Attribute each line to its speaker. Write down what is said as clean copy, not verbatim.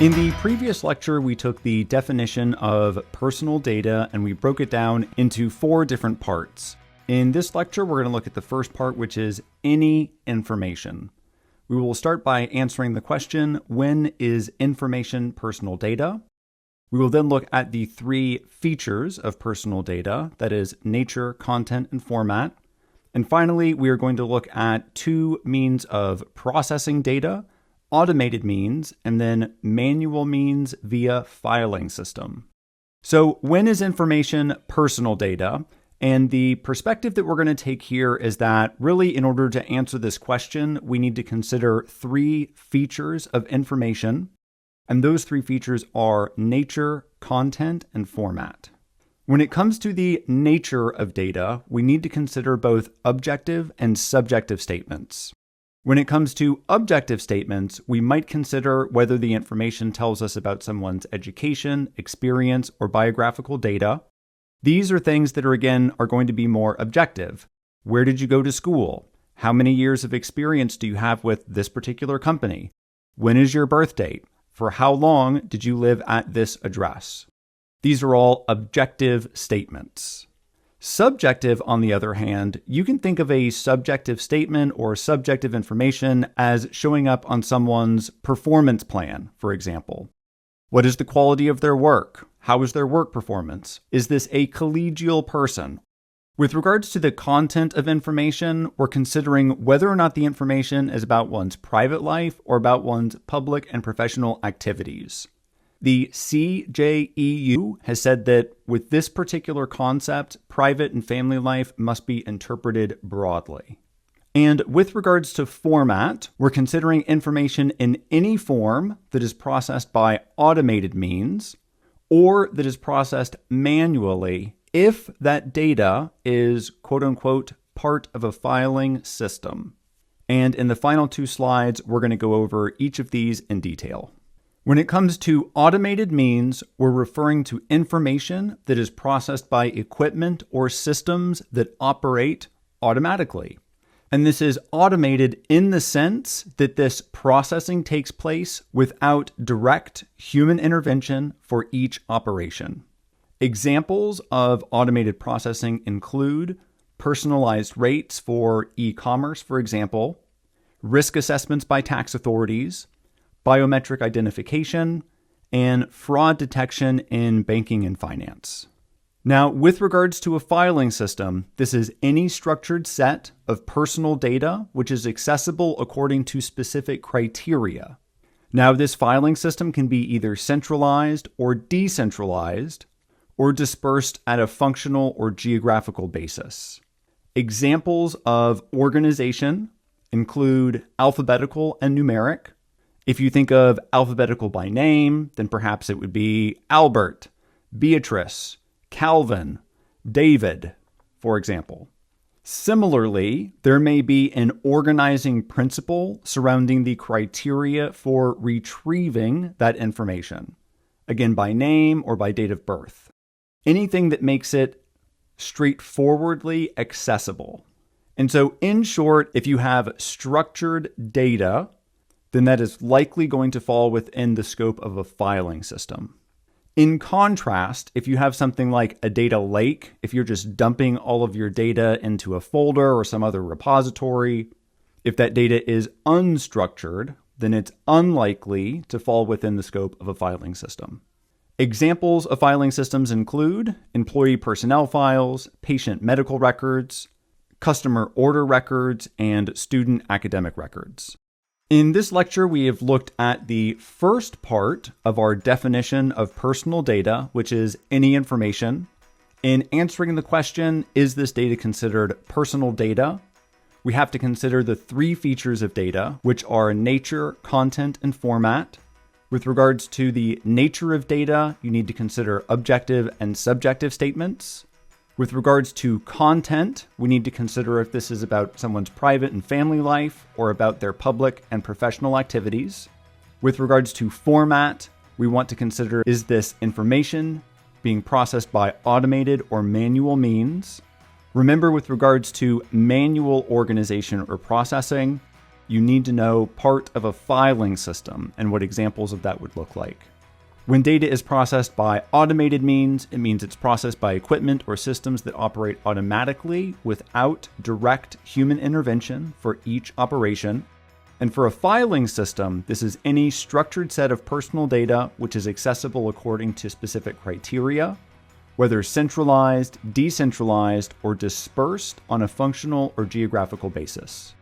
Speaker 1: In the previous lecture, we took the definition of personal data and we broke it down into 4 different parts. In this lecture, we're going to look at the first part, which is any information. We will start by answering the question, when is information personal data? We will then look at the 3 features of personal data, that is nature, content, and format. And finally, we are going to look at 2 means of processing data, automated means, and then manual means via filing system. So when is information personal data? And the perspective that we're going to take here is that really in order to answer this question, we need to consider 3 features of information. And those 3 features are nature, content, and format. When it comes to the nature of data, we need to consider both objective and subjective statements. When it comes to objective statements, we might consider whether the information tells us about someone's education, experience, or biographical data. These are things that are going to be more objective. Where did you go to school? How many years of experience do you have with this particular company? When is your birth date? For how long did you live at this address? These are all objective statements. Subjective, on the other hand, you can think of a subjective statement or subjective information as showing up on someone's performance plan, for example. What is the quality of their work? How is their work performance? Is this a collegial person? With regards to the content of information, we're considering whether or not the information is about one's private life or about one's public and professional activities. The CJEU has said that with this particular concept, private and family life must be interpreted broadly. And with regards to format, we're considering information in any form that is processed by automated means or that is processed manually if that data is quote unquote part of a filing system. And in the final 2 slides, we're going to go over each of these in detail. When it comes to automated means, we're referring to information that is processed by equipment or systems that operate automatically. And this is automated in the sense that this processing takes place without direct human intervention for each operation. Examples of automated processing include personalized rates for e-commerce, for example, risk assessments by tax authorities, biometric identification, and fraud detection in banking and finance. Now, with regards to a filing system, this is any structured set of personal data which is accessible according to specific criteria. Now, this filing system can be either centralized or decentralized or dispersed at a functional or geographical basis. Examples of organization include alphabetical and numeric. If you think of alphabetical by name, then perhaps it would be Albert, Beatrice, Calvin, David, for example. Similarly, there may be an organizing principle surrounding the criteria for retrieving that information, again by name or by date of birth. Anything that makes it straightforwardly accessible. And so in short, if you have structured data, then that is likely going to fall within the scope of a filing system. In contrast, if you have something like a data lake, if you're just dumping all of your data into a folder or some other repository, if that data is unstructured, then it's unlikely to fall within the scope of a filing system. Examples of filing systems include employee personnel files, patient medical records, customer order records, and student academic records. In this lecture, we have looked at the first part of our definition of personal data, which is any information. In answering the question, is this data considered personal data? We have to consider the 3 features of data, which are nature, content, and format. With regards to the nature of data, you need to consider objective and subjective statements. With regards to content, we need to consider if this is about someone's private and family life or about their public and professional activities. With regards to format, we want to consider, is this information being processed by automated or manual means? Remember, with regards to manual organization or processing, you need to know part of a filing system and what examples of that would look like. When data is processed by automated means, it means it's processed by equipment or systems that operate automatically without direct human intervention for each operation. And for a filing system, this is any structured set of personal data which is accessible according to specific criteria, whether centralized, decentralized, or dispersed on a functional or geographical basis.